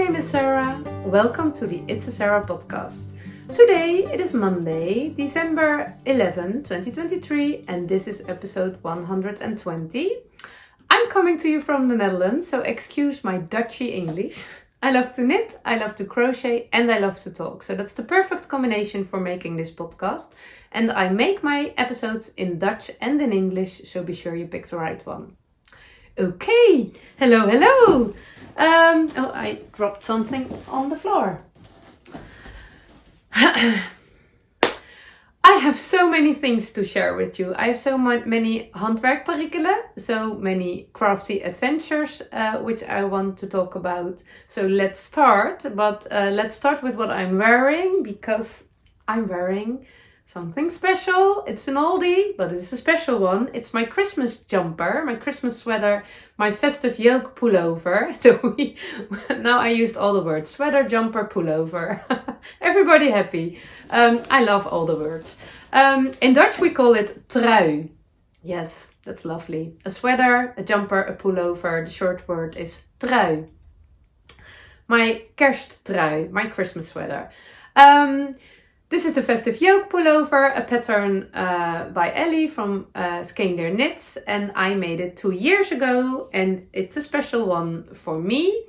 name is Sarah. Welcome to the It's a Sarah podcast. Today it is Monday, December 11, 2023, and this is episode 120. I'm coming to you from the Netherlands, so excuse my Dutchy English. I love to knit, I love to crochet, and I love to talk. So that's the perfect combination for making this podcast. And I make my episodes in Dutch and in English, so be sure you pick the right one. Okay, hello. I dropped something on the floor. I have so many things to share with you. I have so many handwerk perikelen, so many crafty adventures, which I want to talk about. So let's start, but let's start with what I'm wearing, because I'm wearing something special. It's an oldie, but it's a special one. It's my Christmas jumper, my Christmas sweater, my festive yoke pullover. So now I used all the words. Sweater, jumper, pullover. Everybody happy. I love all the words. In Dutch we call it trui. Yes, that's lovely. A sweater, a jumper, a pullover. The short word is trui. My kersttrui, my Christmas sweater. This is the festive yoke pullover, a pattern by Ellie from Skeender Knits, and I made it 2 years ago, and it's a special one for me.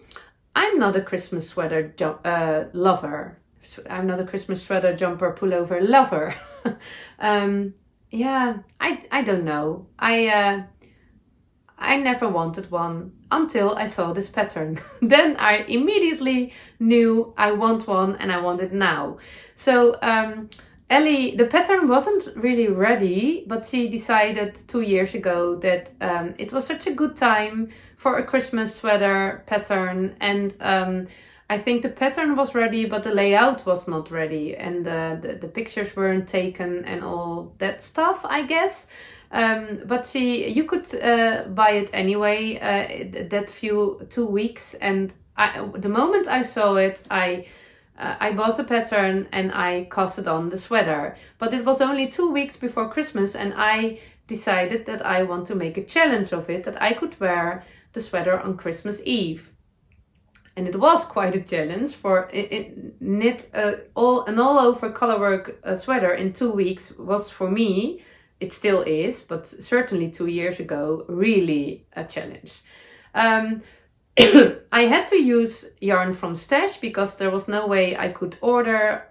I'm not a Christmas sweater lover. I'm not a Christmas sweater jumper pullover lover. I don't know. I never wanted one until I saw this pattern. Then I immediately knew I want one and I want it now. So Ellie, the pattern wasn't really ready, but she decided 2 years ago that it was such a good time for a Christmas sweater pattern. And I think the pattern was ready, but the layout was not ready. And the pictures weren't taken and all that stuff, I guess. But you could buy it anyway, that 2 weeks, and the moment I saw it, I bought a pattern and I cast it on the sweater. But it was only 2 weeks before Christmas, and I decided that I want to make a challenge of it, that I could wear the sweater on Christmas Eve. And it was quite a challenge for knit an all-over colorwork sweater in 2 weeks was for me. It still is, but certainly 2 years ago, really a challenge. I had to use yarn from Stash because there was no way I could order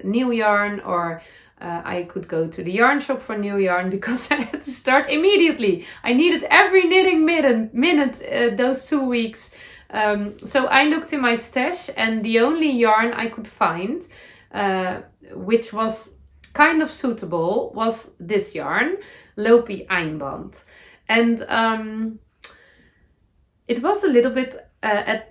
new yarn, or I could go to the yarn shop for new yarn, because I had to start immediately. I needed every knitting minute those 2 weeks. So I looked in my stash, and the only yarn I could find, which was kind of suitable, was this yarn, Loopy Einband. And it was a little bit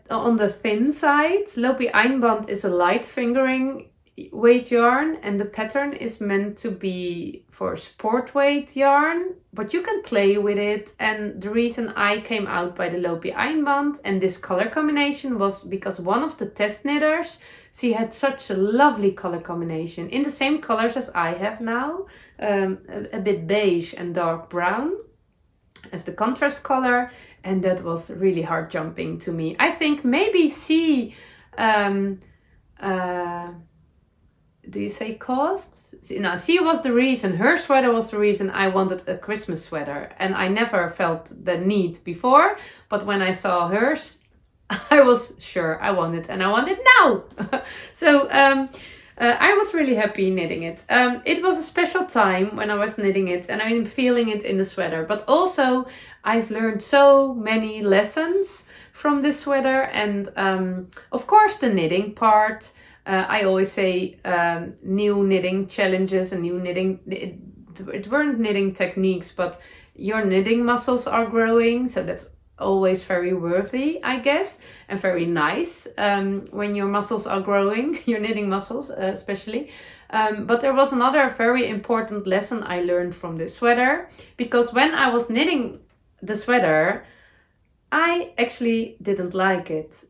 on the thin side. Loopy Einband is a light fingering weight yarn, and the pattern is meant to be for sport weight yarn, but you can play with it. And the reason I came out by the Loopy Einband and this color combination was because one of the test knitters, she had such a lovely color combination in the same colors as I have now, a bit beige and dark brown as the contrast color, and that was really heart jumping to me. I think maybe do you say cost? No, she was the reason, her sweater was the reason I wanted a Christmas sweater, and I never felt the need before, but when I saw hers, I was sure I want it, and I want it now. So I was really happy knitting it. It was a special time when I was knitting it, and I'm feeling it in the sweater, but also I've learned so many lessons from this sweater, and of course the knitting part. I always say new knitting challenges and new knitting, it weren't knitting techniques, but your knitting muscles are growing. So that's always very worthy, I guess, and very nice when your muscles are growing, your knitting muscles especially. But there was another very important lesson I learned from this sweater, because when I was knitting the sweater, I actually didn't like it.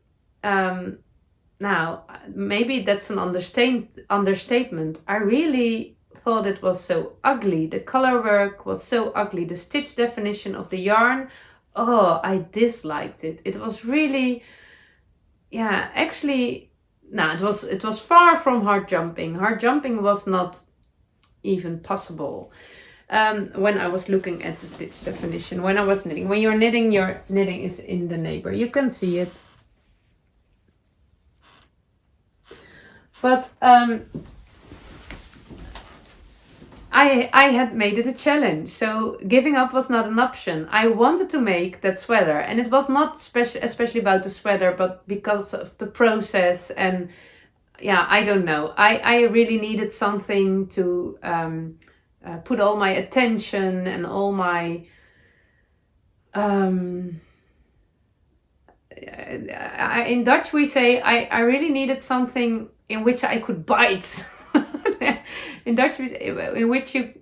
Now, maybe that's an understatement. I really thought it was so ugly. The color work was so ugly. The stitch definition of the yarn, oh, I disliked it. It was really yeah, actually, no, it was far from hard jumping. Hard jumping was not even possible. When I was looking at the stitch definition, when I was knitting. When you're knitting, your knitting is in the neighbor. You can see it. But I had made it a challenge, so giving up was not an option. I wanted to make that sweater, and it was not especially about the sweater, but because of the process. And yeah, I don't know. I really needed something to put all my attention and all my in Dutch we say I really needed something in which I could bite. In Dutch, in which je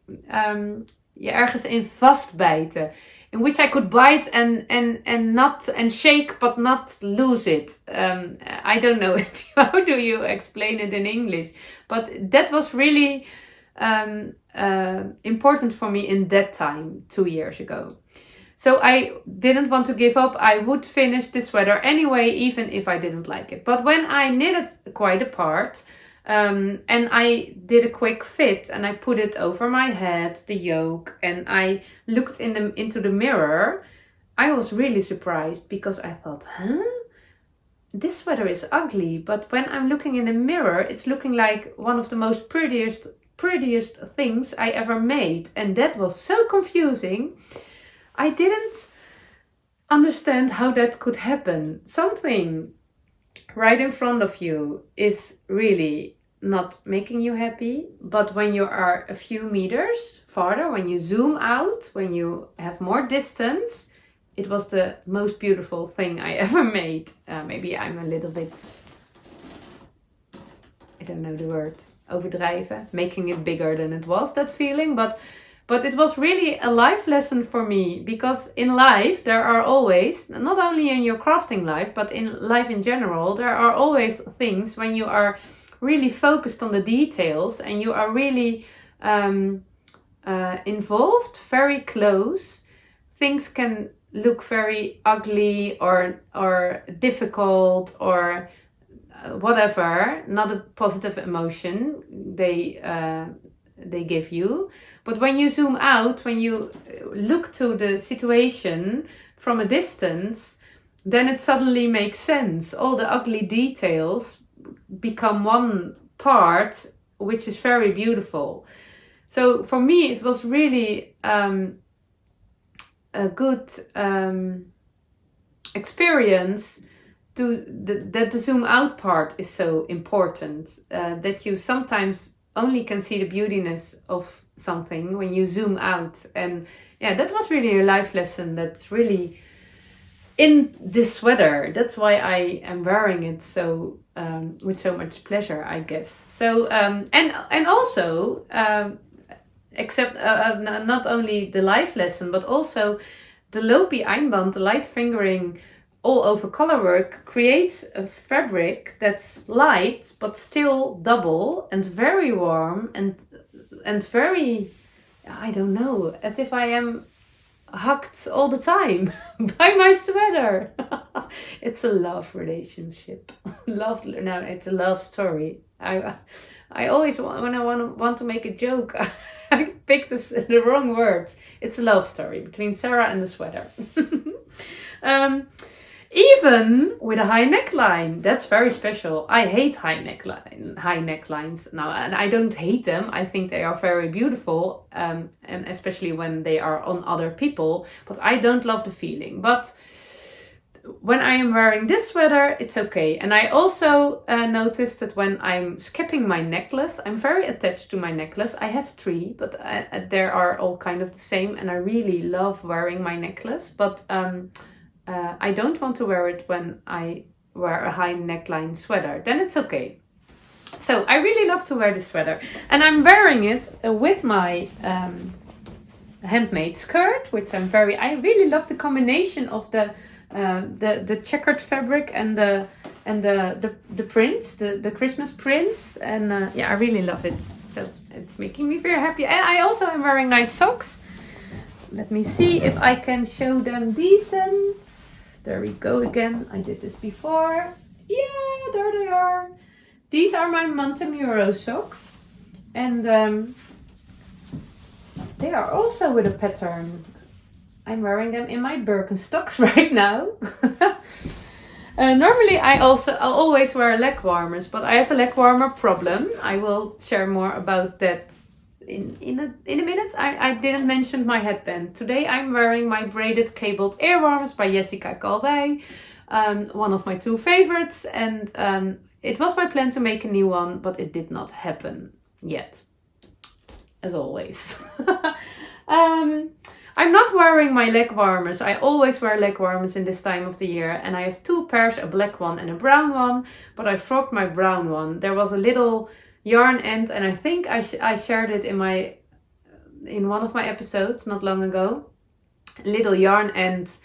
ergens in vastbijten, in which I could bite and shake but not lose it. I don't know how do you explain it in English, but that was really important for me in that time 2 years ago. So I didn't want to give up. I would finish this sweater anyway, even if I didn't like it. But when I knitted quite a part, and I did a quick fit and I put it over my head, the yoke, and I looked into the mirror, I was really surprised because I thought, this sweater is ugly. But when I'm looking in the mirror, it's looking like one of the most prettiest things I ever made. And that was so confusing. I didn't understand how that could happen. Something right in front of you is really not making you happy, but when you are a few meters farther, when you zoom out, when you have more distance, it was the most beautiful thing I ever made. Maybe I'm a little bit, I don't know the word, overdrijven, making it bigger than it was, that feeling, but it was really a life lesson for me, because in life there are always, not only in your crafting life, but in life in general, there are always things when you are really focused on the details and you are really involved, very close. Things can look very ugly or difficult or whatever, not a positive emotion they give you. But when you zoom out, when you look to the situation from a distance, then it suddenly makes sense. All the ugly details become one part, which is very beautiful. So for me, it was really a good experience that the zoom out part is so important, that you sometimes only can see the beautiness of something when you zoom out. And yeah, that was really a life lesson that's really in this sweater. That's why I am wearing it so with so much pleasure, I guess. So and also except not only the life lesson, but also the loopy einband, the light fingering all over colorwork, creates a fabric that's light but still double and very warm and very, I don't know, as if I am hugged all the time by my sweater. It's a love relationship. It's a love story. I always when I want to make a joke, I pick the wrong words. It's a love story between Sarah and the sweater. Even with a high neckline. That's very special. I hate high necklines now, and I don't hate them. I think they are very beautiful, and especially when they are on other people, but I don't love the feeling. But when I am wearing this sweater, it's okay. And I also noticed that when I'm skipping my necklace, I'm very attached to my necklace. I have 3, but there are all kind of the same, and I really love wearing my necklace. But I don't want to wear it when I wear a high neckline sweater. Then it's okay. So I really love to wear this sweater, and I'm wearing it with my handmade skirt, which I really love the combination of the checkered fabric and the prints, the Christmas prints, and yeah, I really love it. So it's making me very happy. And I also am wearing nice socks. Let me see if I can show them decent. There we go again. I did this before. Yeah, there they are. These are my Montemuro socks. And they are also with a pattern. I'm wearing them in my Birkenstocks right now. Normally I always wear leg warmers, but I have a leg warmer problem. I will share more about that in a minute. I didn't mention my headband. Today I'm wearing my braided cabled ear warmers by Jessica Calvé, one of my 2 favorites, and it was my plan to make a new one, but it did not happen yet, as always. I'm not wearing my leg warmers. I always wear leg warmers in this time of the year, and I have 2 pairs, a black one and a brown one, but I frogged my brown one. There was a little yarn end, and I think I shared it in one of my episodes not long ago. A little yarn end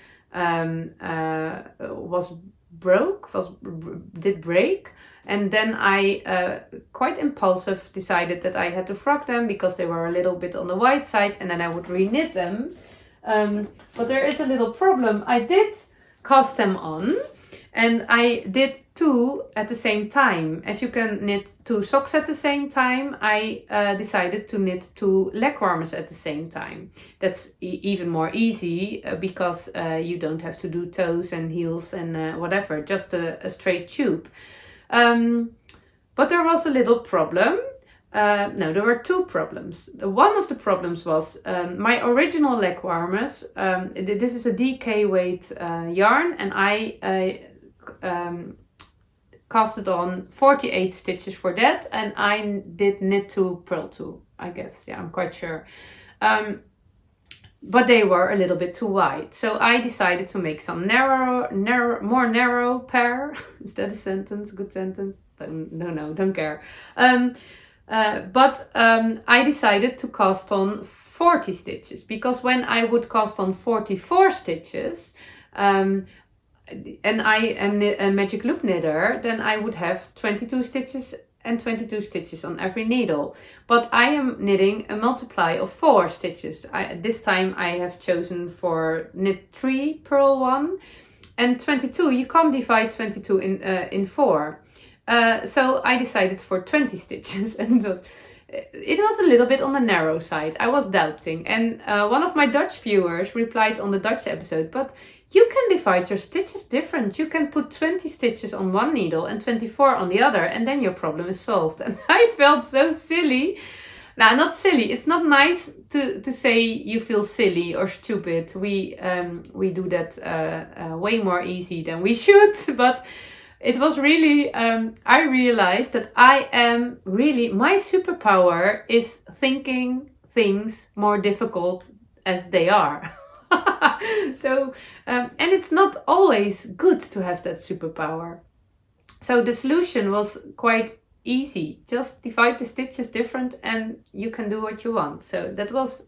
did break, and then I quite impulsive decided that I had to frog them because they were a little bit on the wide side, and then I would re-knit them. But there is a little problem. I did cast them on, and I did 2 at the same time. As you can knit 2 socks at the same time, I decided to knit 2 leg warmers at the same time. That's even more easy because you don't have to do toes and heels and whatever, just a straight tube. But there was a little problem. No, there were 2 problems. One of the problems was my original leg warmers. This is a DK weight yarn, and I casted on 48 stitches for that, and I did knit 2, purl 2, I guess. Yeah, I'm quite sure. But they were a little bit too wide, so I decided to make some more narrow pair. Is that a sentence? Good sentence? No, don't care. But I decided to cast on 40 stitches, because when I would cast on 44 stitches, and I am a magic loop knitter, then I would have 22 stitches and 22 stitches on every needle. But I am knitting a multiply of 4 stitches. This time I have chosen for knit 3, purl 1, and 22. You can't divide 22 in 4. So I decided for 20 stitches, and it was a little bit on the narrow side. I was doubting, and one of my Dutch viewers replied on the Dutch episode, but you can divide your stitches different. You can put 20 stitches on one needle and 24 on the other, and then your problem is solved. And I felt so silly. Now, not silly. It's not nice to say you feel silly or stupid. We do that way more easy than we should, but it was really, I realized that my superpower is thinking things more difficult as they are. So, and it's not always good to have that superpower. So the solution was quite easy. Just divide the stitches different and you can do what you want. So that was,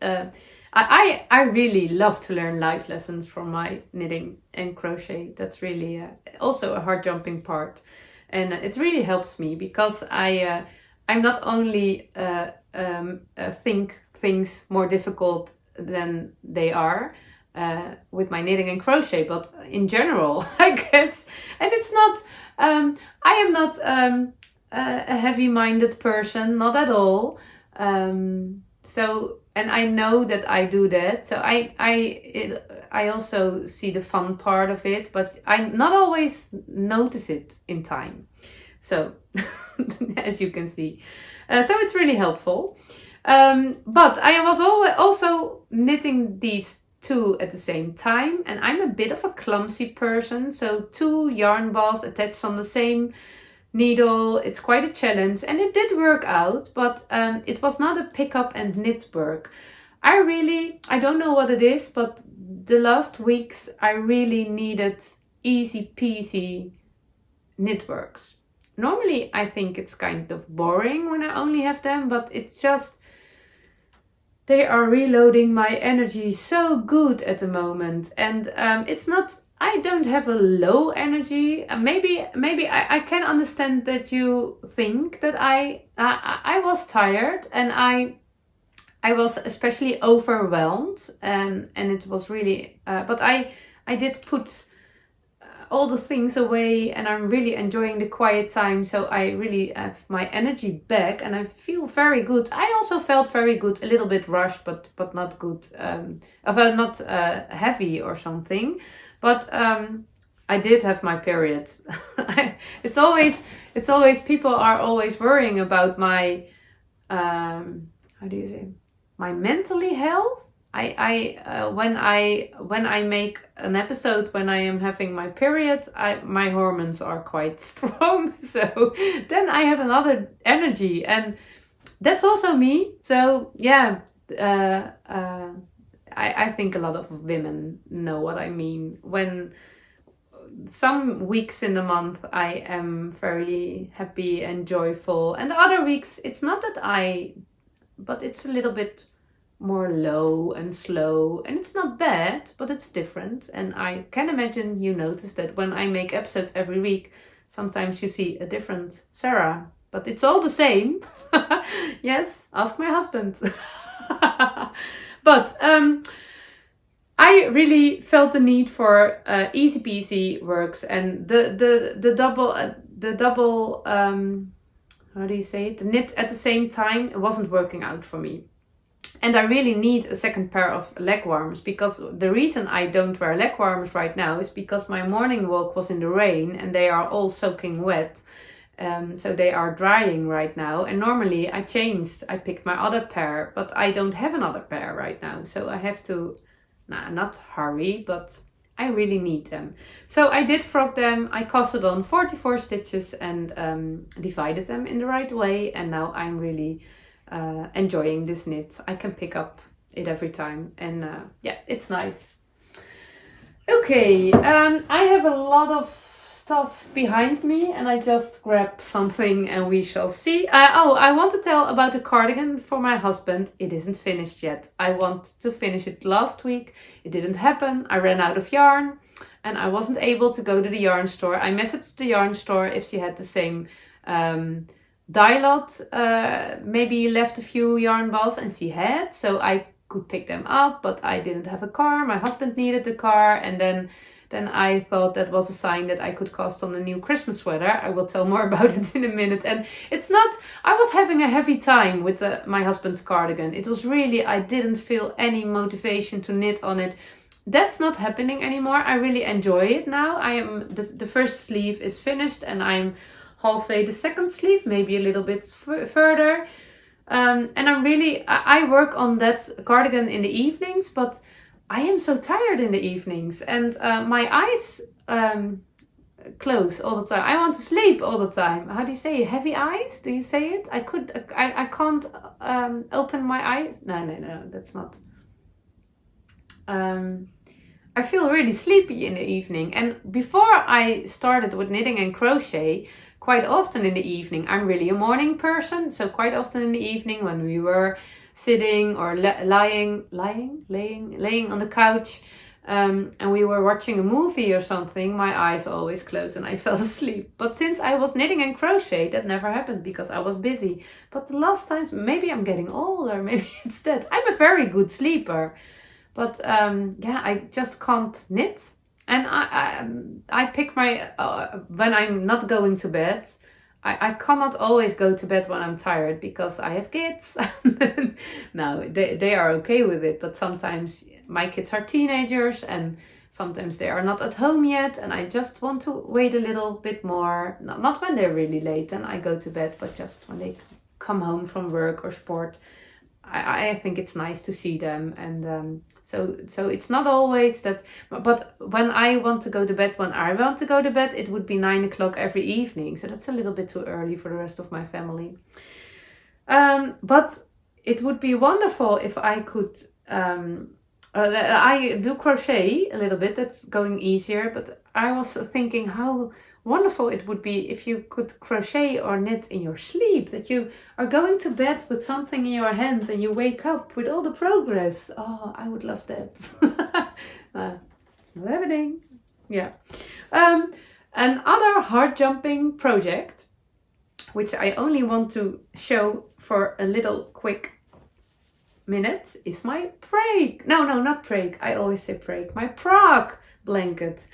I really love to learn life lessons from my knitting and crochet. That's really also a hard jumping part. And it really helps me because I'm not only think things more difficult than they are, with my knitting and crochet, but in general, I guess. And it's not, I am not a heavy-minded person, not at all. So, and I know that I do that. So I also see the fun part of it, but I not always notice it in time. So, as you can see. So it's really helpful. But I was also knitting these 2 at the same time, and I'm a bit of a clumsy person, so 2 yarn balls attached on the same needle, it's quite a challenge, and it did work out, but it was not a pick up and knit work. I don't know what it is, but the last weeks I really needed easy peasy knit works. Normally I think it's kind of boring when I only have them, but it's just, they are reloading my energy so good at the moment. And it's not, I don't have a low energy. Maybe I can understand that you think that I was tired, and I was especially overwhelmed, and it was really, but I did put all the things away, and I'm really enjoying the quiet time. So I really have my energy back, and I feel very good. I also felt very good, a little bit rushed, but not good. Not heavy or something. But I did have my periods. It's always people are always worrying about my how do you say, my mentally health. When I make an episode when I am having my period, my hormones are quite strong, so then I have another energy, and that's also me. So yeah, I think a lot of women know what I mean. When some weeks in the month I am very happy and joyful, and the other weeks it's not that but it's a little bit more low and slow, and it's not bad, but it's different. And I can imagine you notice that when I make episodes every week, sometimes you see a different Sarah, but it's all the same. Yes, ask my husband. But I really felt the need for easy peasy works, and the double how do you say it, the knit at the same time, it wasn't working out for me. And I really need a second pair of leg warmers, because the reason I don't wear leg warmers right now is because my morning walk was in the rain and they are all soaking wet. So they are drying right now. And normally I picked my other pair, but I don't have another pair right now. So I have to, not hurry, but I really need them. So I did frog them. I casted on 44 stitches and divided them in the right way. And now I'm really enjoying this knit. I can pick up it every time, and yeah, it's nice. Okay, I have a lot of stuff behind me, and I just grabbed something and we shall see. I want to tell about a cardigan for my husband. It isn't finished yet. I want to finish it last week. It didn't happen. I ran out of yarn and I wasn't able to go to the yarn store. I messaged the yarn store if she had the same dye lot, maybe left a few yarn balls, and she had, so I could pick them up, but I didn't have a car. My husband needed the car, and then I thought that was a sign that I could cast on a new Christmas sweater. I will tell more about it in a minute. And it's not, I was having a heavy time with my husband's cardigan. It was really, I didn't feel any motivation to knit on it. That's not happening anymore. I really enjoy it now. The first sleeve is finished, and I'm halfway the second sleeve, maybe a little bit further. And I work on that cardigan in the evenings, but I am so tired in the evenings, and my eyes close all the time. I want to sleep all the time. How do you say it? Heavy eyes? Do you say it? I can't open my eyes. No, that's not. I feel really sleepy in the evening. And before I started with knitting and crochet, quite often in the evening, I'm really a morning person. So quite often in the evening, when we were sitting or laying on the couch, and we were watching a movie or something, my eyes always closed and I fell asleep. But since I was knitting and crochet, that never happened because I was busy. But the last times, maybe I'm getting older, maybe it's that. I'm a very good sleeper, but I just can't knit. And I pick my when I'm not going to bed. I cannot always go to bed when I'm tired because I have kids. No, they are okay with it, but sometimes my kids are teenagers and sometimes they are not at home yet, and I just want to wait a little bit more. Not when they're really late and I go to bed, but just when they come home from work or sport. I think it's nice to see them, and so it's not always that. But when I want to go to bed, it would be 9 o'clock every evening. So that's a little bit too early for the rest of my family. But it would be wonderful if I could. I do crochet a little bit. That's going easier. But I was thinking how wonderful it would be if you could crochet or knit in your sleep, that you are going to bed with something in your hands and you wake up with all the progress. Oh, I would love that. It's not happening. Yeah. Another hard jumping project, which I only want to show for a little quick minute, is my break. No, not break. I always say break. My Prague blanket.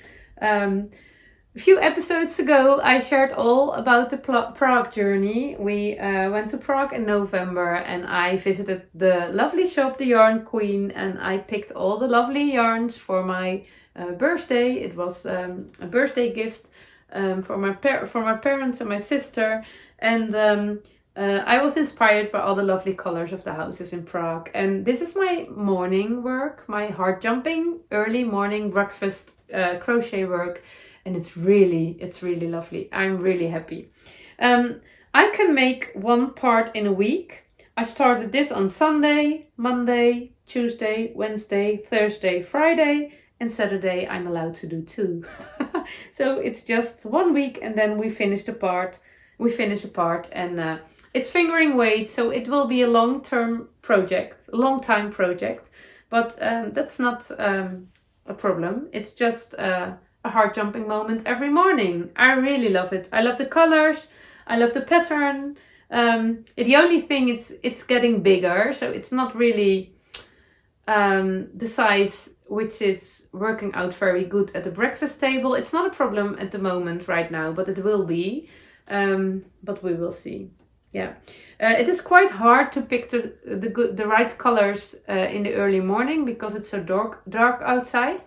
A few episodes ago, I shared all about the Prague journey. We went to Prague in November and I visited the lovely shop, the Yarn Queen, and I picked all the lovely yarns for my birthday. It was a birthday gift for my parents and my sister. And I was inspired by all the lovely colors of the houses in Prague. And this is my morning work, my heart jumping early morning breakfast crochet work. And it's really lovely. I'm really happy. I can make one part in a week. I started this on Sunday, Monday, Tuesday, Wednesday, Thursday, Friday, and Saturday I'm allowed to do 2. So it's just 1 week and then we finish a part and it's fingering weight, so it will be a long time project. But that's not a problem. It's just a heart jumping moment every morning. I really love it. I love the colors. I love the pattern. The only thing it's getting bigger, so it's not really the size which is working out very good at the breakfast table. It's not a problem at the moment right now, but it will be. But we will see. Yeah, it is quite hard to pick the right colors in the early morning because it's so dark outside.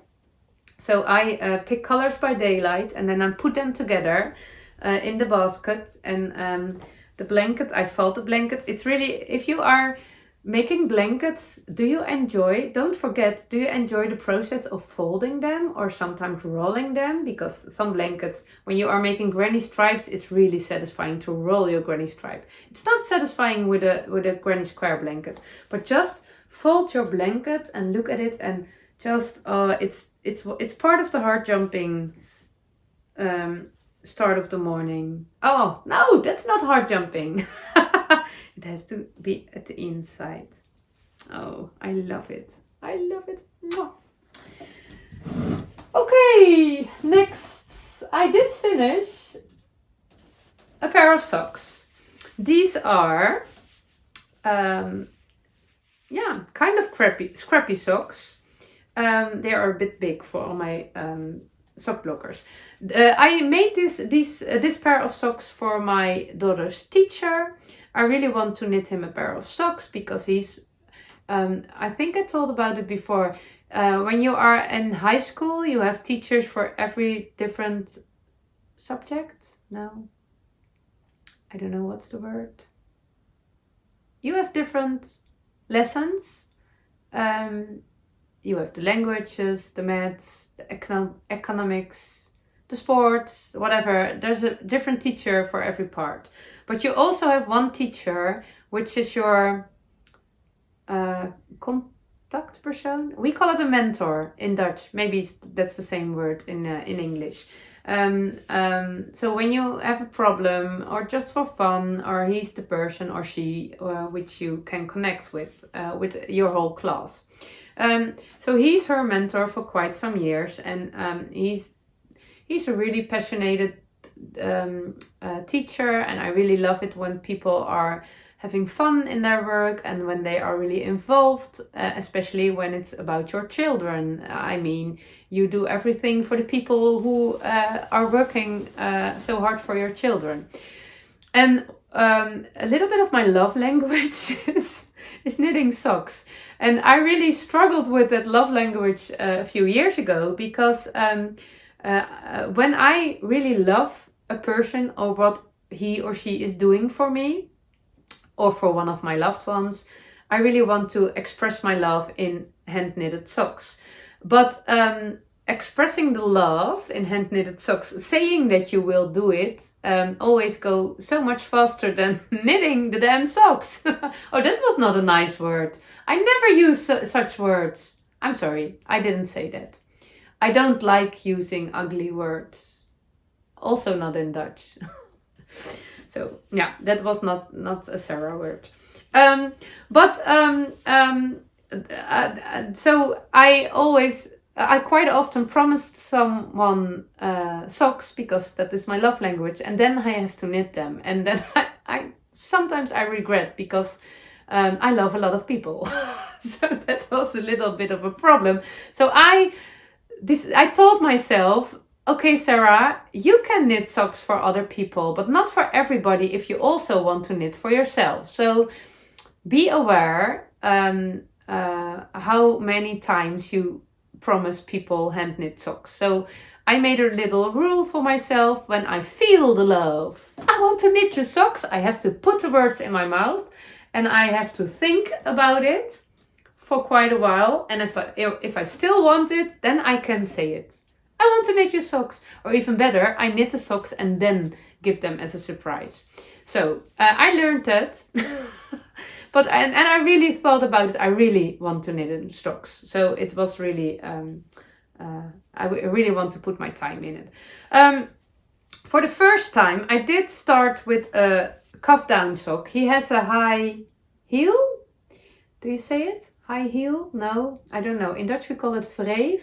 So I pick colors by daylight and then I put them together in the basket. And the blanket, I fold the blanket. It's really, if you are making blankets, do you enjoy the process of folding them or sometimes rolling them? Because some blankets, when you are making granny stripes, it's really satisfying to roll your granny stripe. It's not satisfying with a granny square blanket, but just fold your blanket and look at it and just it's part of the heart jumping start of the morning. Oh no, that's not heart jumping. It has to be at the inside. Oh, I love it. Mwah. Okay, next. I did finish a pair of socks. These are kind of scrappy socks. They are a bit big for all my sock blockers. I made this pair of socks for my daughter's teacher. I really want to knit him a pair of socks because he's, I think I told about it before. When you are in high school, you have teachers for every different subject. No, I don't know what's the word. You have different lessons. You have the languages, the maths, the economics, the sports, whatever. There's a different teacher for every part. But you also have one teacher, which is your contact person. We call it a mentor in Dutch. Maybe that's the same word in English. So when you have a problem or just for fun, or he's the person or she which you can connect with your whole class. So he's her mentor for quite some years, and he's a really passionate teacher, and I really love it when people are having fun in their work and when they are really involved, especially when it's about your children. I mean, you do everything for the people who are working so hard for your children. And a little bit of my love language is knitting socks. And I really struggled with that love language a few years ago because when I really love a person or what he or she is doing for me or for one of my loved ones, I really want to express my love in hand knitted socks. But expressing the love in hand knitted socks, saying that you will do it, always go so much faster than knitting the damn socks. Oh, that was not a nice word. I never use such words. I'm sorry, I didn't say that. I don't like using ugly words. Also not in Dutch. So yeah, that was not a Sarah word. So I quite often promised someone socks because that is my love language, and then I have to knit them, and then I sometimes I regret because I love a lot of people. So that was a little bit of a problem. So I told myself, okay, Sarah, you can knit socks for other people, but not for everybody if you also want to knit for yourself. So be aware how many times you promise people hand knit socks. So I made a little rule for myself. When I feel the love, I want to knit your socks, I have to put the words in my mouth and I have to think about it for quite a while. And if I still want it, then I can say it. I want to knit your socks. Or even better, I knit the socks and then give them as a surprise. So I learned that. But and I really thought about it. I really want to knit socks. So it was really, I really want to put my time in it. For the first time, I did start with a cuff down sock. He has a high heel. Do you say it? High heel? No, I don't know. In Dutch we call it wreef.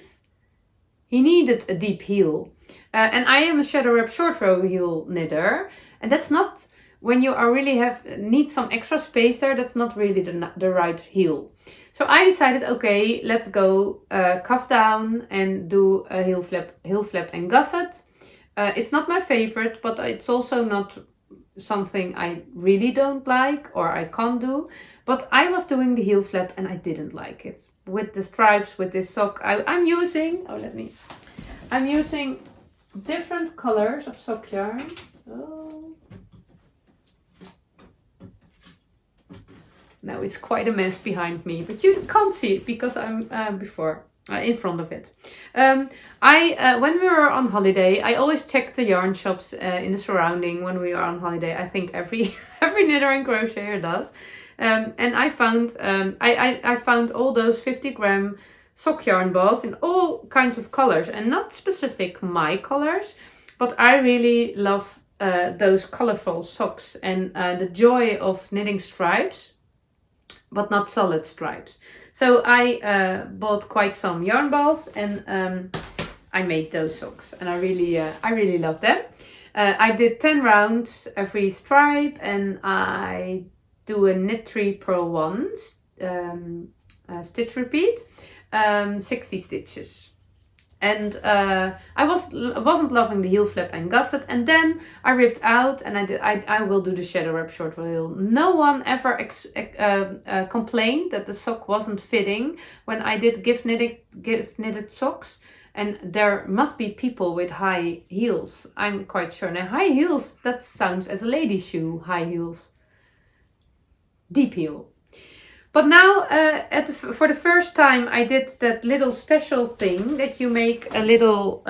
He needed a deep heel. And I am a shadow wrap short row heel knitter. And that's not, when you are really need some extra space there, that's not really the right heel. So I decided, okay, let's go cuff down and do a heel flap and gusset. It's not my favorite, but it's also not something I really don't like or I can't do. But I was doing the heel flap and I didn't like it. With the stripes, with this sock, I'm using different colors of sock yarn. Oh. Now it's quite a mess behind me, but you can't see it because I'm in front of it. When we were on holiday, I always checked the yarn shops in the surrounding when we are on holiday. I think every knitter and crocheter does. And I found I found all those 50-gram sock yarn balls in all kinds of colors, and not specific my colors, but I really love those colorful socks and the joy of knitting stripes, but not solid stripes. So I bought quite some yarn balls and I made those socks, and I really love them. I did 10 rounds every stripe, and I do a knit 3 purl 1 stitch repeat, 60 stitches. And I wasn't loving the heel flap and gusset, and then I ripped out, and I will do the shadow wrap short heel. No one ever complained that the sock wasn't fitting when I did gift knitted socks. And there must be people with high heels, I'm quite sure. Now high heels, that sounds as a lady's shoe, high heels. Deep heel. But now, for the first time, I did that little special thing that you make a little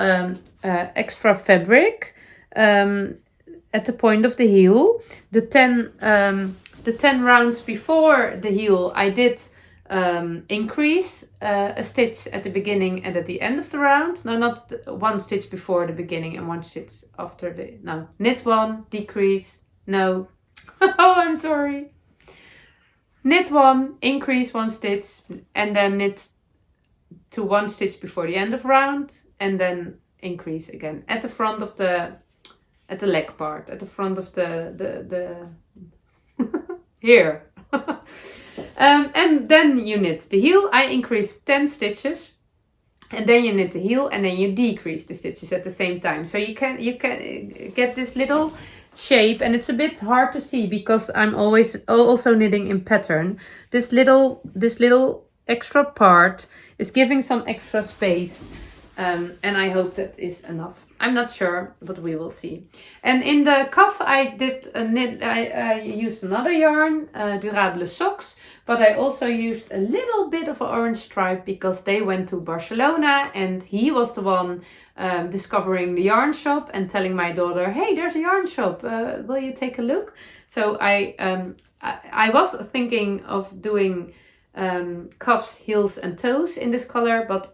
extra fabric at the point of the heel. The 10 rounds before the heel, I did increase a stitch at the beginning and at the end of the round. No, not one stitch before the beginning and one stitch after the... No, knit 1, decrease, no. Oh, I'm sorry. Knit 1, increase 1 stitch, and then knit to 1 stitch before the end of round, and then increase again at the front of the leg part, at the front of the here. And then you knit the heel. I increased 10 stitches, and then you knit the heel, and then you decrease the stitches at the same time. So you can get this little shape, and it's a bit hard to see because I'm always also knitting in pattern. This little extra part is giving some extra space, and I hope that is enough. I'm not sure, but we will see. And in the cuff, I did I used another yarn, Durable Socks, but I also used a little bit of an orange stripe because they went to Barcelona, and he was the one discovering the yarn shop and telling my daughter, hey, there's a yarn shop, will you take a look? So I was thinking of doing cuffs, heels and toes in this color, but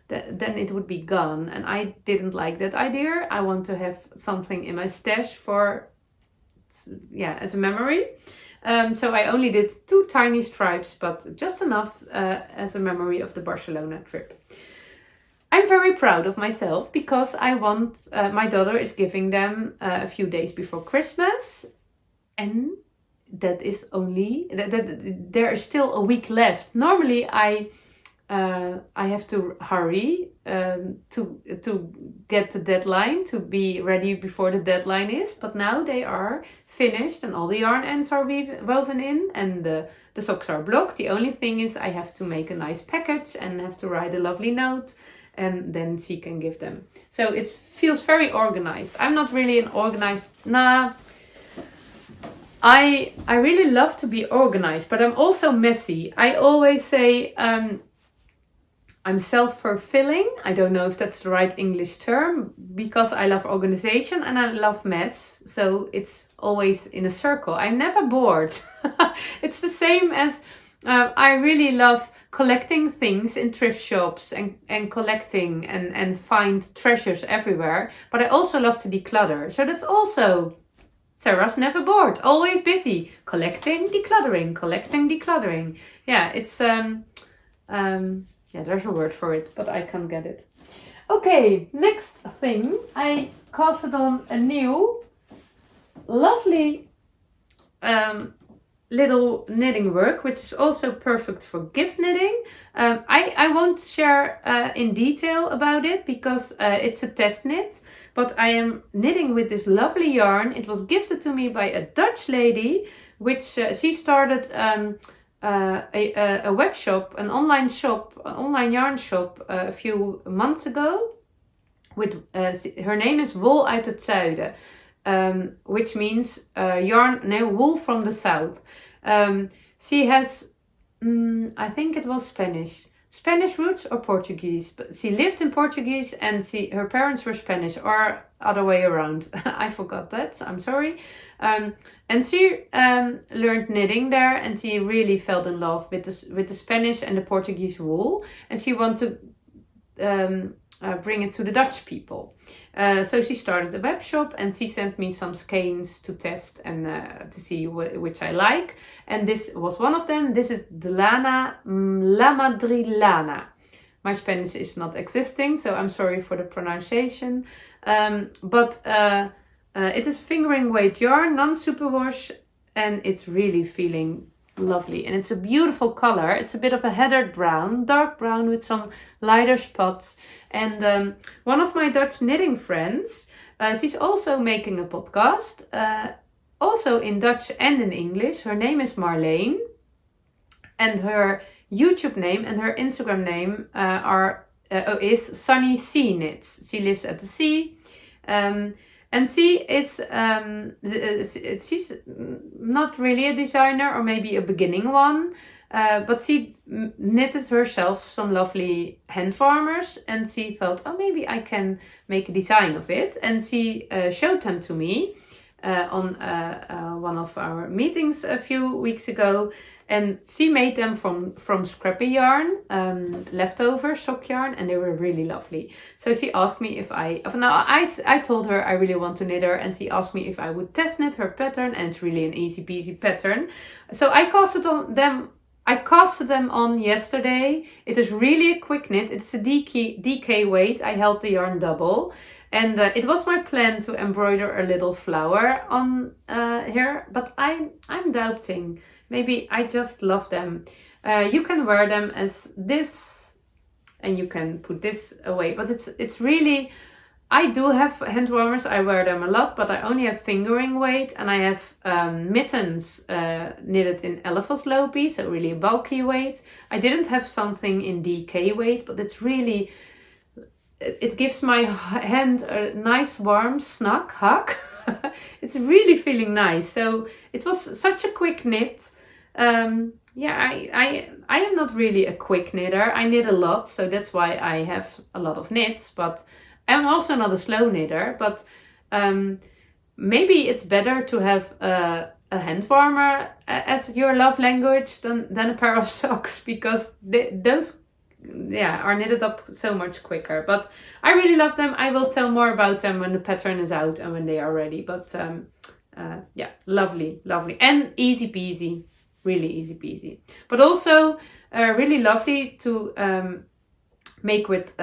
then it would be gone, and I didn't like that idea. I want to have something in my stash for, as a memory. So I only did 2 tiny stripes, but just enough as a memory of the Barcelona trip. I'm very proud of myself because I want, my daughter is giving them a few days before Christmas, and that is only, there is still a week left. Normally I have to hurry to get the deadline, to be ready before the deadline is. But now they are finished and all the yarn ends are woven in and the socks are blocked. The only thing is I have to make a nice package and have to write a lovely note, and then she can give them. So it feels very organized. I'm not really an organized... I really love to be organized, but I'm also messy. I always say I'm self-fulfilling. I don't know if that's the right English term, because I love organization and I love mess. So it's always in a circle. I'm never bored. It's the same as I really love collecting things in thrift shops and collecting and find treasures everywhere. But I also love to declutter. So that's also... Sarah's never bored, always busy, collecting, decluttering, collecting, decluttering. Yeah, it's, yeah, there's a word for it, but I can't get it. Okay, next thing, I casted on a new, lovely little knitting work, which is also perfect for gift knitting. I won't share in detail about it because it's a test knit. But I am knitting with this lovely yarn. It was gifted to me by a Dutch lady, which she started a web shop, an online yarn shop a few months ago. With her name is Wol uit het Zuiden, which means wool from the south. She has, I think it was Spanish roots or Portuguese, but she lived in Portuguese and her parents were Spanish, or other way around. I forgot that, so I'm sorry. And she learned knitting there, and she really fell in love with the Spanish and the Portuguese wool, and she wanted to bring it to the Dutch people. So she started a web shop, and she sent me some skeins to test and to see which I like. And this was one of them. This is the Lana La Madrilana. My Spanish is not existing, so I'm sorry for the pronunciation. But it is fingering weight yarn, non-superwash, and it's really feeling lovely. And it's a beautiful color. It's a bit of a heathered brown, dark brown with some lighter spots. And one of my Dutch knitting friends, she's also making a podcast, also in Dutch and in English. Her name is Marleen, and her YouTube name and her Instagram name is Sunny Sea Knits. She lives at the sea. And she is, she's not really a designer, or maybe a beginning one, but she knitted herself some lovely hand warmers, and she thought, oh, maybe I can make a design of it. And she showed them to me on one of our meetings a few weeks ago. And she made them from scrappy yarn, leftover sock yarn, and they were really lovely. So she asked me if I told her I really want to knit her, and she asked me if I would test knit her pattern, and it's really an easy peasy pattern. So I casted them on yesterday. It is really a quick knit. It's a DK weight. I held the yarn double. And it was my plan to embroider a little flower on here, but I'm doubting. Maybe I just love them. You can wear them as this, and you can put this away. But it's really, I do have hand warmers. I wear them a lot, but I only have fingering weight, and I have mittens knitted in elfosloopy, so really a bulky weight. I didn't have something in DK weight, but it's really, it gives my hand a nice warm snug hug. It's really feeling nice. So it was such a quick knit. I am not really a quick knitter. I knit a lot, so that's why I have a lot of knits, but I'm also not a slow knitter. But maybe it's better to have a hand warmer as your love language than a pair of socks, because those are knitted up so much quicker. But I really love them. I will tell more about them when the pattern is out and when they are ready. But lovely and easy peasy. Really easy peasy, but also really lovely to make with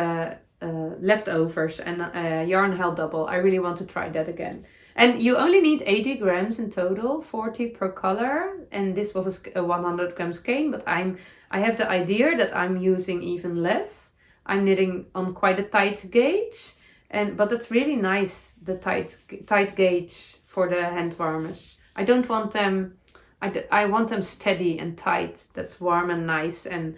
leftovers and yarn held double. I really want to try that again. And you only need 80 grams in total, 40 per color. And this was a 100 gram skein, but I have the idea that I'm using even less. I'm knitting on quite a tight gauge, But it's really nice, the tight gauge for the hand warmers. I don't want them, I want them steady and tight. That's warm and nice, and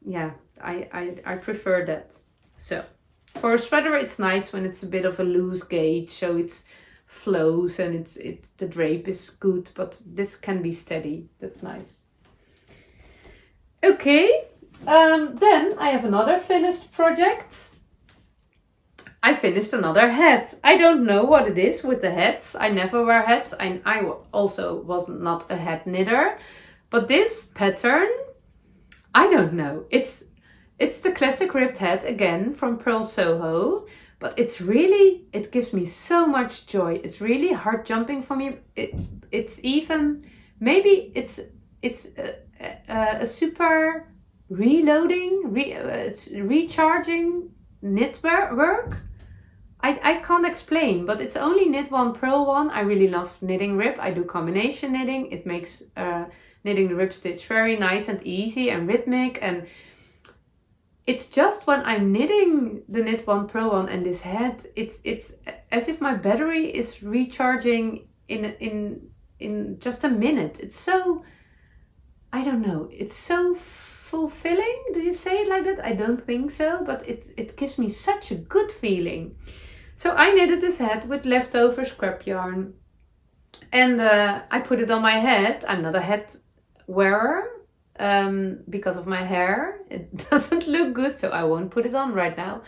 yeah, I prefer that. So for a sweater, it's nice when it's a bit of a loose gauge, so it's flows and it's the drape is good, but this can be steady. That's nice. Okay, then I have another finished project. I finished another hat. I don't know what it is with the hats. I never wear hats. I also was not a hat knitter. But this pattern, I don't know. It's the classic ribbed hat again from Pearl Soho. But it gives me so much joy. It's really heart jumping for me. It's even, maybe it's a super reloading, it's recharging knit work. I can't explain, but it's only knit one, purl one. I really love knitting rib. I do combination knitting. It makes knitting the rib stitch very nice and easy and rhythmic. And it's just when I'm knitting the knit one, purl one and this hat, it's as if my battery is recharging in just a minute. It's so, I don't know, it's so fulfilling. Do you say it like that? I don't think so, but it gives me such a good feeling. So I knitted this hat with leftover scrap yarn, and I put it on my head. I'm not a hat wearer because of my hair. It doesn't look good, so I won't put it on right now.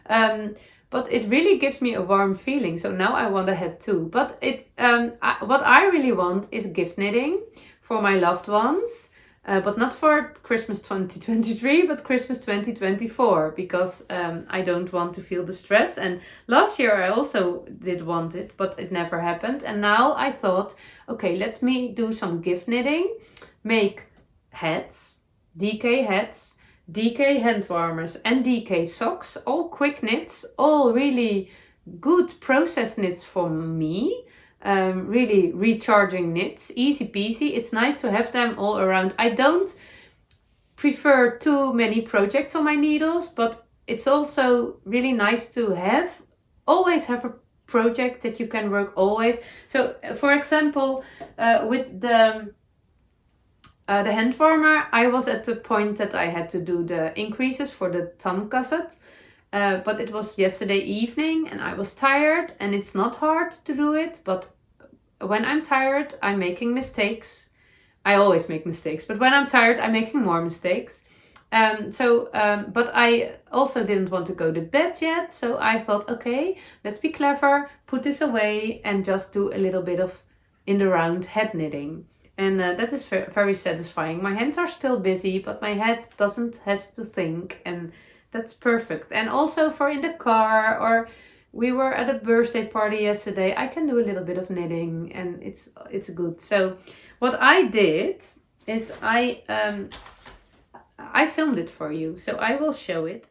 But it really gives me a warm feeling. So now I want a hat too. But what I really want is gift knitting for my loved ones. But not for Christmas 2023, but Christmas 2024, because I don't want to feel the stress. And last year I also did want it, but it never happened. And now I thought, okay, let me do some gift knitting, make hats, DK hats, DK hand warmers and DK socks, all quick knits, all really good process knits for me. Really recharging knits, easy peasy. It's nice to have them all around. I don't prefer too many projects on my needles, but it's also really nice to always have a project that you can work always. So for example, with the hand warmer, I was at the point that I had to do the increases for the thumb gusset. But it was yesterday evening and I was tired, and it's not hard to do it, but when I'm tired, I'm making mistakes. I always make mistakes, but when I'm tired, I'm making more mistakes. But I also didn't want to go to bed yet, so I thought, okay, let's be clever, put this away and just do a little bit of in the round head knitting. And that is very satisfying. My hands are still busy, but my head has to think, and that's perfect. And also for in the car, or we were at a birthday party yesterday, I can do a little bit of knitting, and it's good. So what I did is I filmed it for you, so I will show it.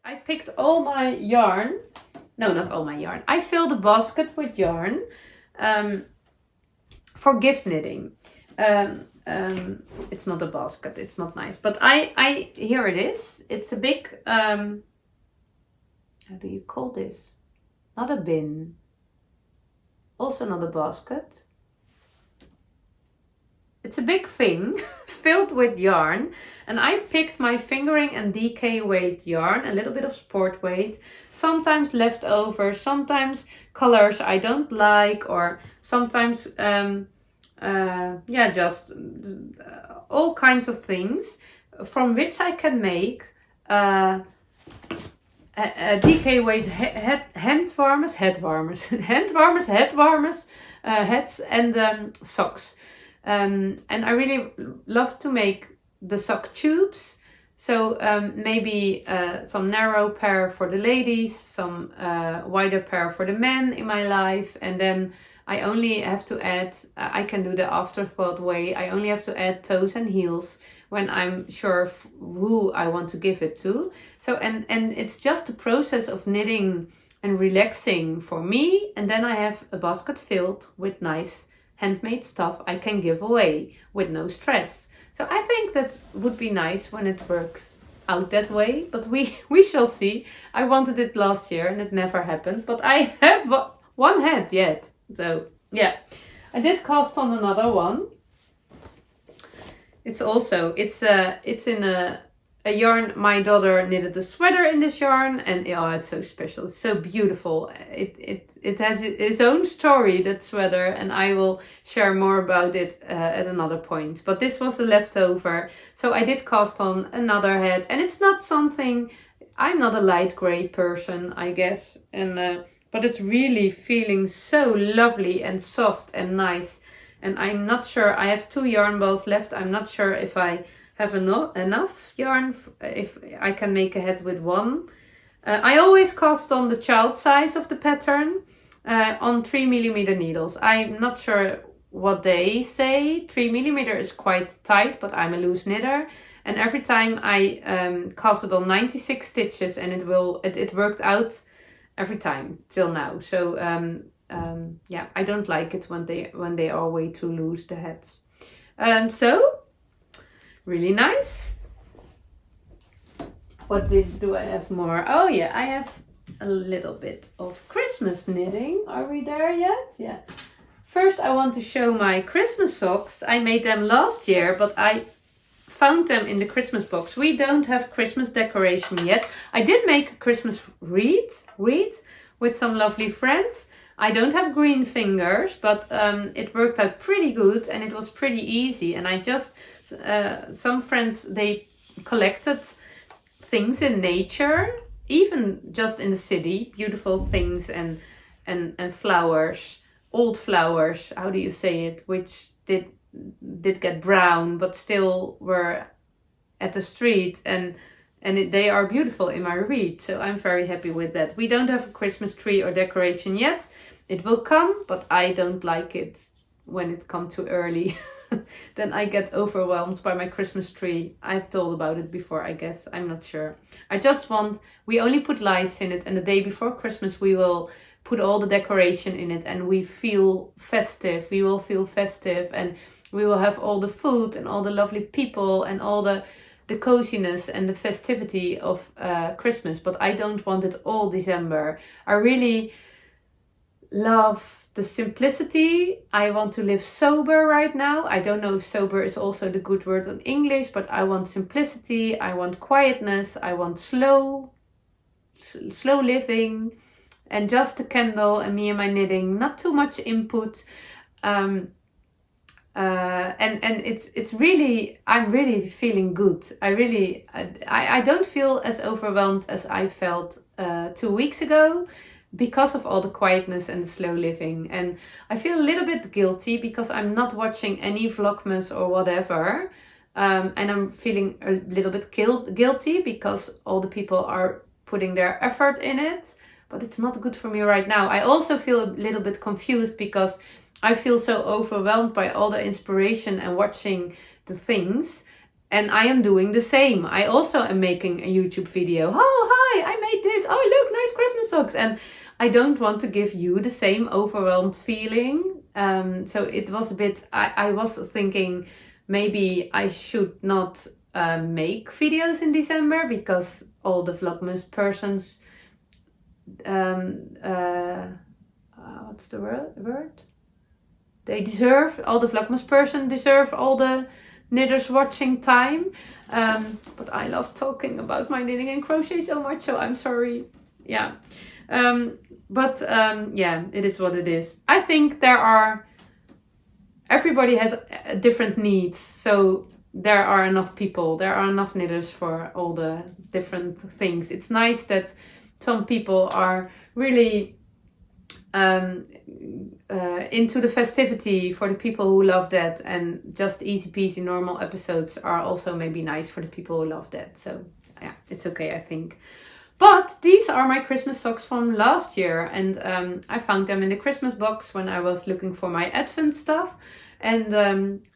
I picked all my yarn. No, not all my yarn. I filled a basket with yarn for gift knitting. It's not a basket. It's not nice. But here it is. It's a big, how do you call this? Not a bin. Also not a basket. It's a big thing filled with yarn, and I picked my fingering and DK weight yarn, a little bit of sport weight, sometimes leftover, sometimes colors I don't like, or sometimes just all kinds of things from which I can make a DK weight hand warmers, hats and socks. And I really love to make the sock tubes. So maybe some narrow pair for the ladies, some wider pair for the men in my life. And then I only have to add, I can do the afterthought way. I only have to add toes and heels when I'm sure of who I want to give it to. So, and it's just a process of knitting and relaxing for me. And then I have a basket filled with nice handmade stuff I can give away with no stress. So I think that would be nice when it works out that way, but we shall see. I wanted it last year and it never happened, but I have one hat yet. So yeah, I did cast on another one. It's in a yarn. My daughter knitted a sweater in this yarn, and oh, it's so special. It's so beautiful. It has its own story, that sweater, and I will share more about it at another point. But this was a leftover, so I did cast on another hat, and it's not something. I'm not a light gray person, I guess, and but it's really feeling so lovely and soft and nice. And I'm not sure. I have 2 yarn balls left. I'm not sure if I have enough yarn, if I can make a hat with one. I always cast on the child size of the pattern on 3mm needles. I'm not sure what they say. 3mm is quite tight, but I'm a loose knitter, and every time I cast it on 96 stitches, and it worked out every time till now. So yeah, I don't like it when they are way too loose, the hats. So really nice. What do I have more? Oh yeah, I have a little bit of Christmas knitting. Are we there yet? Yeah. First I want to show my Christmas socks. I made them last year, but I found them in the Christmas box. We don't have Christmas decoration yet. I did make a Christmas wreath with some lovely friends. I don't have green fingers, but it worked out pretty good, and it was pretty easy. And I just, some friends, they collected things in nature, even just in the city, beautiful things and flowers, old flowers, how do you say it, which did get brown, but still were at the street, and they are beautiful in my wreath, so I'm very happy with that. We don't have a Christmas tree or decoration yet. It will come, but I don't like it when it comes too early. Then I get overwhelmed by my Christmas tree. I've told about it before, I guess. I'm not sure. We only put lights in it, and the day before Christmas we will put all the decoration in it, and we feel festive. We will feel festive, and we will have all the food and all the lovely people and all the coziness and the festivity of Christmas. But I don't want it all December. I really love the simplicity. I want to live sober right now. I don't know if sober is also the good word in English, but I want simplicity. I want quietness. I want slow living, and just a candle and me and my knitting. Not too much input. And it's really, I'm really feeling good. I don't feel as overwhelmed as I felt 2 weeks ago, because of all the quietness and the slow living. And I feel a little bit guilty because I'm not watching any Vlogmas or whatever. And I'm feeling a little bit guilty because all the people are putting their effort in it. But it's not good for me right now. I also feel a little bit confused because I feel so overwhelmed by all the inspiration and watching the things. And I am doing the same. I also am making a YouTube video. Oh, hi, hi, I made this. Oh, look, nice Christmas socks. And I don't want to give you the same overwhelmed feeling. So it was a bit, I was thinking maybe I should not make videos in December because all the Vlogmas persons, what's the word? They deserve, all the Vlogmas person deserve all the knitters watching time. But I love talking about my knitting and crochet so much, so I'm sorry. Yeah. Yeah, it is what it is. I think everybody has different needs. So there are enough people, there are enough knitters for all the different things. It's nice that some people are really into the festivity for the people who love that, and just easy peasy normal episodes are also maybe nice for the people who love that. So yeah, it's okay, I think. But these are my Christmas socks from last year, and I found them in the Christmas box when I was looking for my Advent stuff, and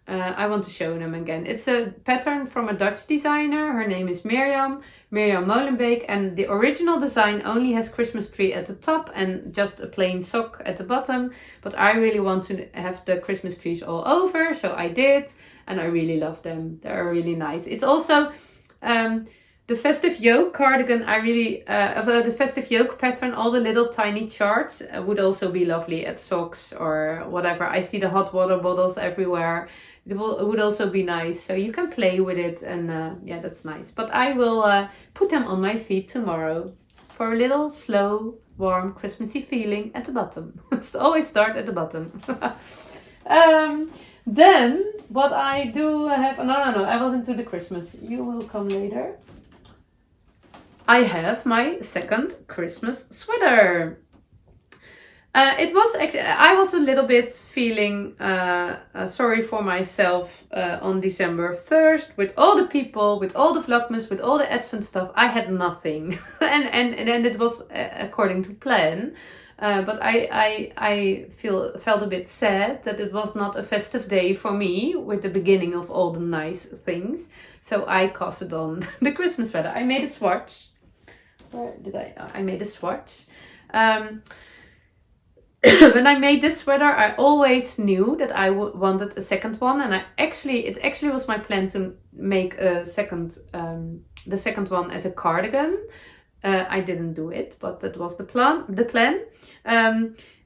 I want to show them again. It's a pattern from a Dutch designer. Her name is Mirjam Molenbeek, and the original design only has Christmas tree at the top and just a plain sock at the bottom, but I really want to have the Christmas trees all over, so I did, and I really love them. They're really nice. It's also the festive yoke cardigan, the festive yoke pattern, all the little tiny charts would also be lovely at socks or whatever. I see the hot water bottles everywhere. It would also be nice. So you can play with it, and yeah, that's nice. But I will put them on my feet tomorrow for a little slow, warm, Christmassy feeling at the bottom. Always start at the bottom. Then what I do have, no, I wasn't to the Christmas. You will come later. I have my second Christmas sweater. It was actually, I was a little bit feeling sorry for myself on December 1st with all the people, with all the Vlogmas, with all the Advent stuff. I had nothing, and it was according to plan. But I felt a bit sad that it was not a festive day for me with the beginning of all the nice things. So I casted on the Christmas sweater. I made a swatch. Where did I made a swatch. When I made this sweater, I always knew that I wanted a second one, and it actually was my plan to make a second, the second one as a cardigan. I didn't do it, but that was the plan.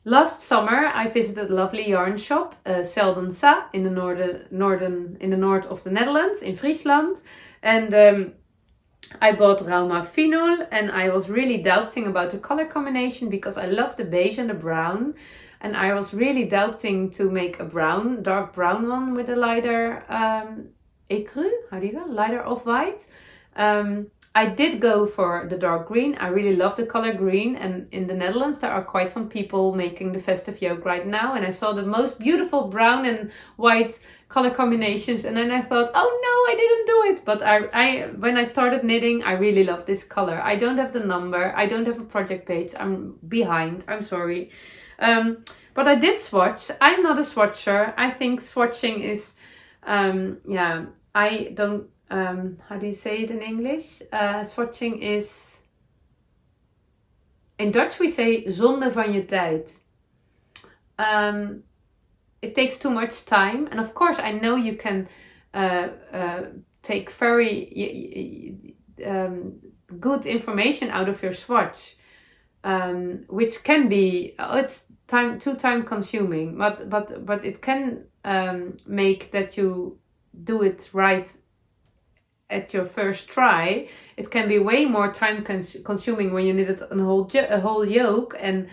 Last summer, I visited a lovely yarn shop, Seldensa, in the north of the Netherlands, in Friesland, and I bought Rauma Finul, and I was really doubting about the color combination because I love the beige and the brown, and I was really doubting to make a dark brown one with a lighter écru, lighter off-white. I did go for the dark green. I really love the color green, and in the Netherlands there are quite some people making the festive yoke right now, and I saw the most beautiful brown and white color combinations, and then I thought, oh no, I didn't do it. But when I started knitting, I really love this color. I don't have the number, I don't have a project page, I'm behind, I'm sorry. But I did swatch. I'm not a swatcher. I think swatching is, I don't, how do you say it in English? Swatching is, in Dutch we say zonde van je tijd. It takes too much time, and of course I know you can take very good information out of your swatch, which can be it's too time consuming, but it can make that you do it right at your first try. It can be way more time consuming when you knit a whole yoke and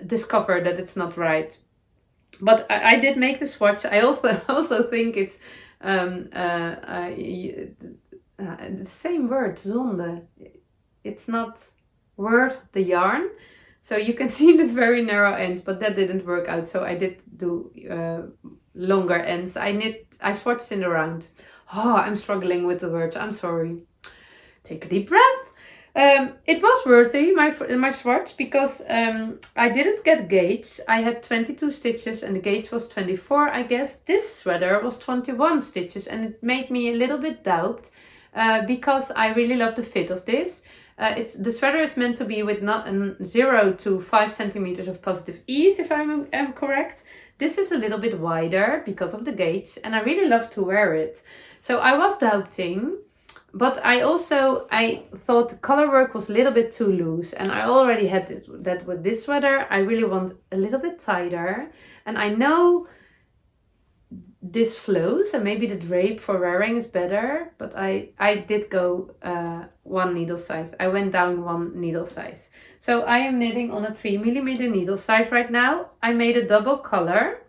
discover that it's not right. But I did make the swatch. I also think it's the same word, zonde. It's not worth the yarn. So you can see the very narrow ends, but that didn't work out. So I did do longer ends. I swatched in the round. Oh, I'm struggling with the words. I'm sorry. Take a deep breath. It was worthy, my swatch, because I didn't get gauge. I had 22 stitches and the gauge was 24, I guess. This sweater was 21 stitches, and it made me a little bit doubt because I really love the fit of this. The sweater is meant to be with 0 to 5 centimeters of positive ease, if I'm correct. This is a little bit wider because of the gauge, and I really love to wear it. So I was doubting, but I thought the color work was a little bit too loose, and I already had that with this sweater. I really want a little bit tighter, and I know this flows, and maybe the drape for wearing is better, but I did go one needle size. I went down one needle size. So I am knitting on a 3mm needle size right now. I made a double color.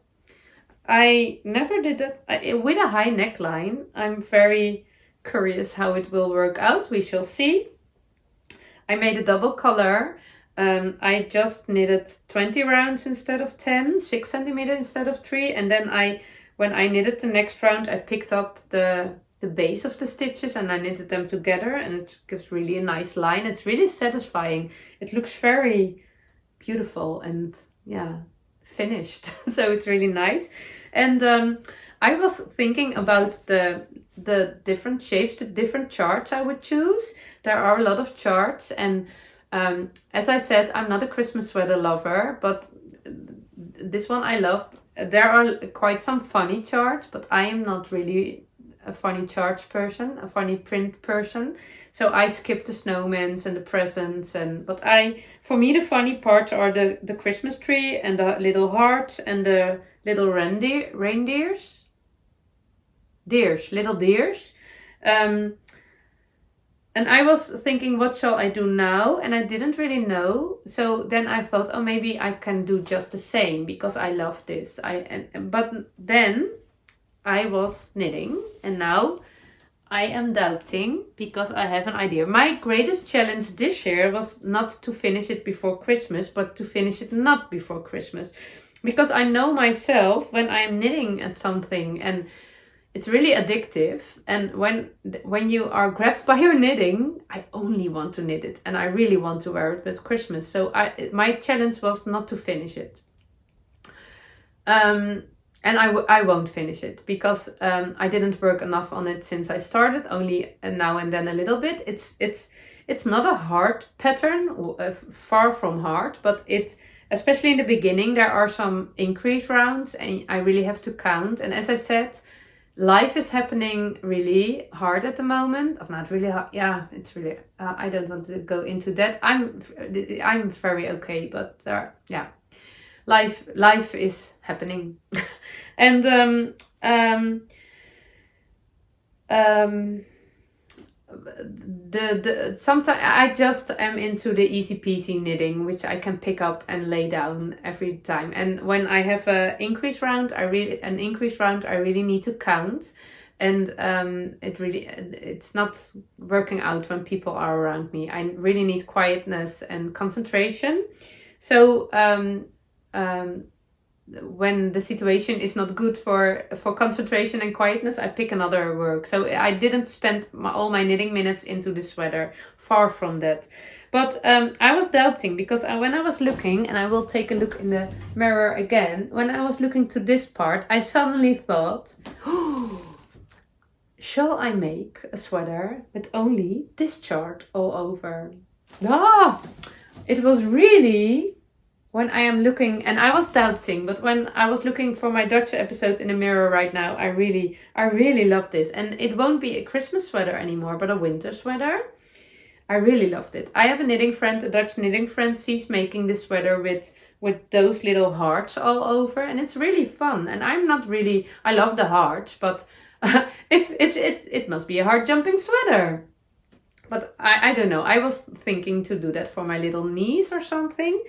I never did that with a high neckline. I'm very curious how it will work out. We shall see. I made a double color. I just knitted 20 rounds instead of 10, 6 centimeters instead of 3, and then when I knitted the next round, I picked up the base of the stitches and I knitted them together, and it gives really a nice line. It's really satisfying. It looks very beautiful and finished. So it's really nice. And I was thinking about the different shapes, the different charts I would choose. There are a lot of charts, and as I said, I'm not a Christmas sweater lover, but this one I love. There are quite some funny charts, but I am not really a funny chart person, a funny print person. So I skip the snowmans and the presents, but for me the funny parts are the Christmas tree and the little heart and the little reindeers, little deers. And I was thinking, what shall I do now? And I didn't really know. So then I thought, oh, maybe I can do just the same because I love this. But then I was knitting, and now I am doubting because I have an idea. My greatest challenge this year was not to finish it before Christmas, but to finish it not before Christmas. Because I know myself when I'm knitting at something, and it's really addictive, and when you are grabbed by your knitting, I only want to knit it, and I really want to wear it with Christmas. So my challenge was not to finish it, and I won't finish it because I didn't work enough on it since I started. Only now and then a little bit. It's not a hard pattern, far from hard, but especially in the beginning there are some increase rounds, and I really have to count. And as I said, life is happening really hard at the moment. Or not really hard. Yeah, it's really. I don't want to go into that. I'm very okay, but life is happening, and sometimes I just am into the easy peasy knitting, which I can pick up and lay down every time. And when I have an increase round, I really need to count, and it's not working out when people are around me. I really need quietness and concentration. So when the situation is not good for concentration and quietness, I pick another work. So I didn't spend all my knitting minutes into the sweater. Far from that. But I was doubting because when I was looking, and I will take a look in the mirror again, when I was looking to this part, I suddenly thought, oh, shall I make a sweater with only this chart all over? It was really... When I am looking, and I was doubting, but when I was looking for my Dutch episode in the mirror right now, I really love this. And it won't be a Christmas sweater anymore, but a winter sweater. I really loved it. I have a knitting friend, a Dutch knitting friend. She's making this sweater with those little hearts all over, and it's really fun. And I love the hearts, but it must be a hard jumping sweater. But I don't know. I was thinking to do that for my little niece or something.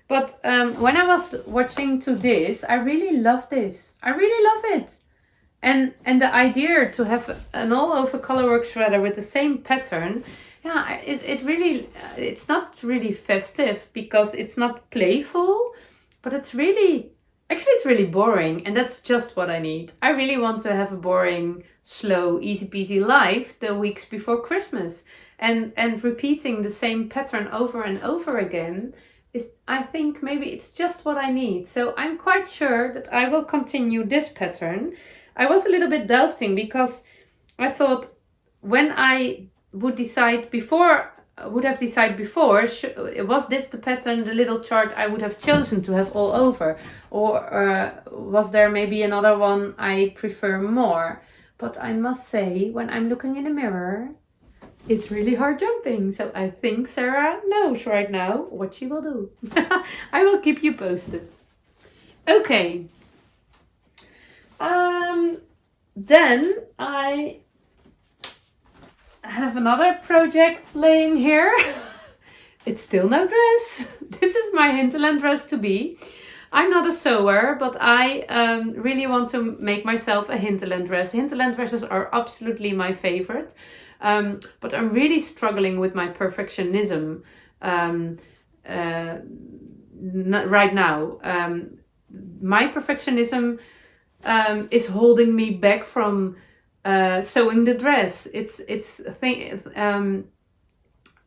But when I was watching to this, I really love this. I really love it. And the idea to have an all-over colorwork sweater with the same pattern, it's not really festive because it's not playful, but it's really boring, and that's just what I need. I really want to have a boring, slow, easy peasy life the weeks before Christmas, and repeating the same pattern over and over again. I think maybe it's just what I need. So I'm quite sure that I will continue this pattern. I was a little bit doubting because I thought when I would decide before would have decided before, was this the pattern, the little chart I would have chosen to have all over? Or was there maybe another one I prefer more? But I must say, when I'm looking in the mirror, it's really hard jumping. So I think Sarah knows right now what she will do. I will keep you posted. Okay. Then I have another project laying here. It's still no dress. This is my hinterland dress to be. I'm not a sewer, but I really want to make myself a hinterland dress. Hinterland dresses are absolutely my favorite. But I'm really struggling with my perfectionism right now. My perfectionism is holding me back from sewing the dress. It's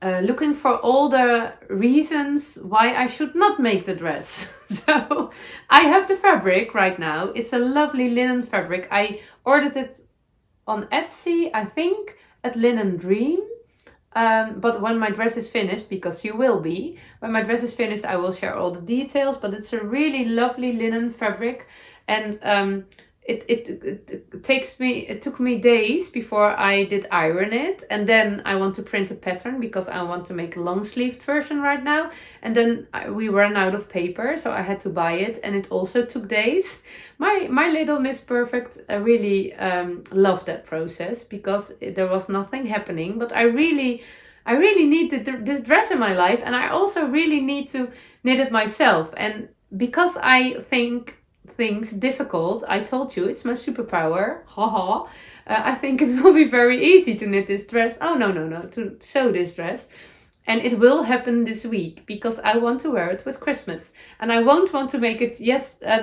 looking for all the reasons why I should not make the dress. So I have the fabric right now. It's a lovely linen fabric. I ordered it on Etsy, I think, at Linen Dream. But when my dress is finished, because you will be, when my dress is finished, I will share all the details. But it's a really lovely linen fabric, and it took me days before I did iron it, and then I want to print a pattern because I want to make a long sleeved version right now, and then we ran out of paper, so I had to buy it, and it also took days. My little Miss Perfect really loved that process because there was nothing happening, but I really need this dress in my life, and I also really need to knit it myself. And because I think things difficult, I told you it's my superpower, haha. I think it will be very easy to knit this dress. Oh no, to sew this dress. And it will happen this week because I want to wear it with Christmas, and I won't want to make it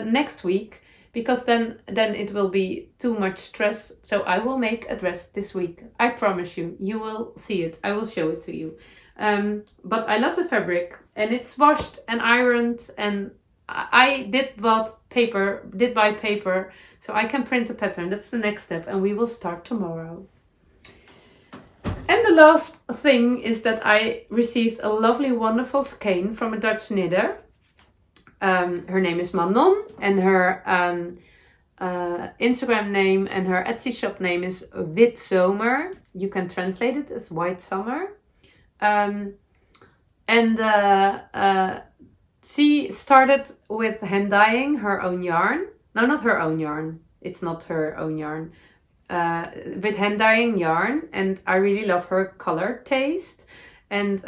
next week because then it will be too much stress. So I will make a dress this week. I promise you. You will see it. I will show it to you. But I love the fabric, and it's washed and ironed, and I did buy paper, so I can print a pattern. That's the next step, and we will start tomorrow. And the last thing is that I received a lovely, wonderful skein from a Dutch knitter. Her name is Manon, and her Instagram name and her Etsy shop name is Wit Zomer. You can translate it as White Summer. She started with hand dyeing her own yarn. No, not her own yarn. It's not her own yarn. With hand dyeing yarn, and I really love her color taste. And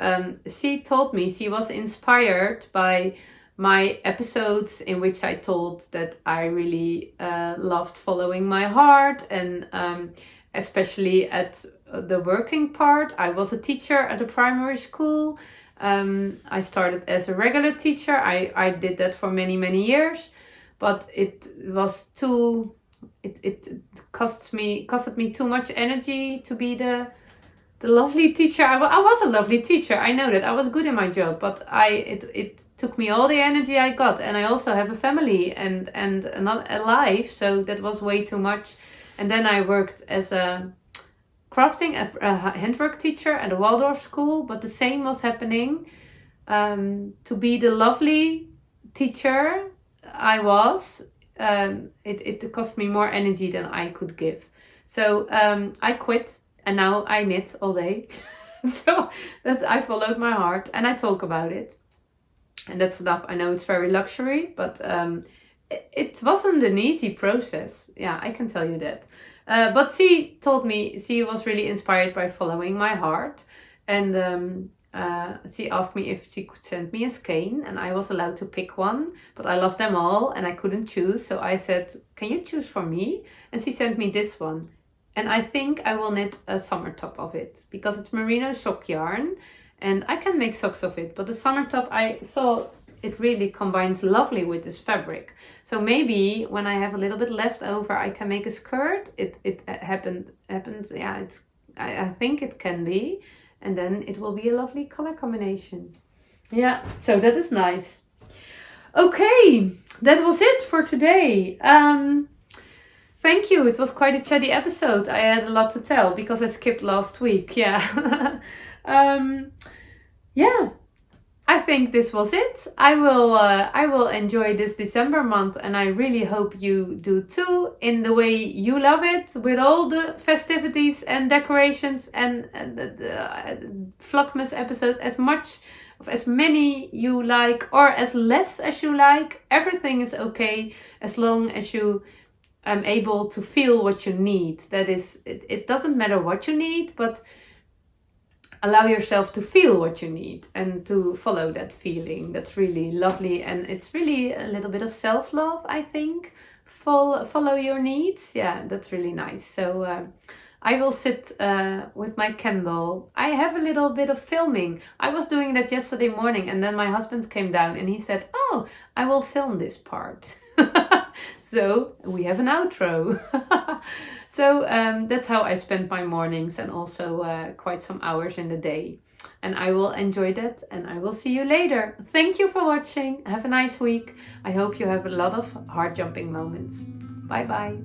she told me she was inspired by my episodes in which I told that I really loved following my heart, and especially at the working part. I was a teacher at a primary school. I started as a regular teacher. I did that for many years, but it was it costed me too much energy to be the lovely teacher. I was a lovely teacher. I know that I was good in my job, but it took me all the energy I got, and I also have a family and not a life, so that was way too much. And then I worked as a handwork teacher at a Waldorf school, but the same was happening. To be the lovely teacher I was, it cost me more energy than I could give. So I quit, and now I knit all day. So that I followed my heart, and I talk about it. And that's enough. I know it's very luxury, but it wasn't an easy process. Yeah, I can tell you that. But she told me she was really inspired by following my heart, and she asked me if she could send me a skein, and I was allowed to pick one, but I love them all and I couldn't choose, so I said, can you choose for me? And she sent me this one, and I think I will knit a summer top of it because it's merino sock yarn, and I can make socks of it, but the summer top, I saw it really combines lovely with this fabric. So maybe when I have a little bit left over, I can make a skirt. It happens. Yeah, I think it can be, and then it will be a lovely color combination. Yeah, so that is nice. Okay, that was it for today. Thank you. It was quite a chatty episode. I had a lot to tell because I skipped last week. Yeah. Yeah, I think this was it. I will enjoy this December month, and I really hope you do too, in the way you love it, with all the festivities and decorations and the Vlogmas episodes, as many you like or as less as you like. Everything is okay as long as you able to feel what you need. That is, it doesn't matter what you need, but allow yourself to feel what you need and to follow that feeling. That's really lovely, and it's really a little bit of self-love, I think. Follow your needs. Yeah, that's really nice. So I will sit with my candle. I have a little bit of filming. I was doing that yesterday morning, and then my husband came down and he said, "Oh, I will film this part." So we have an outro. So that's how I spend my mornings, and also quite some hours in the day. And I will enjoy that, and I will see you later. Thank you for watching. Have a nice week. I hope you have a lot of heart-jumping moments. Bye bye.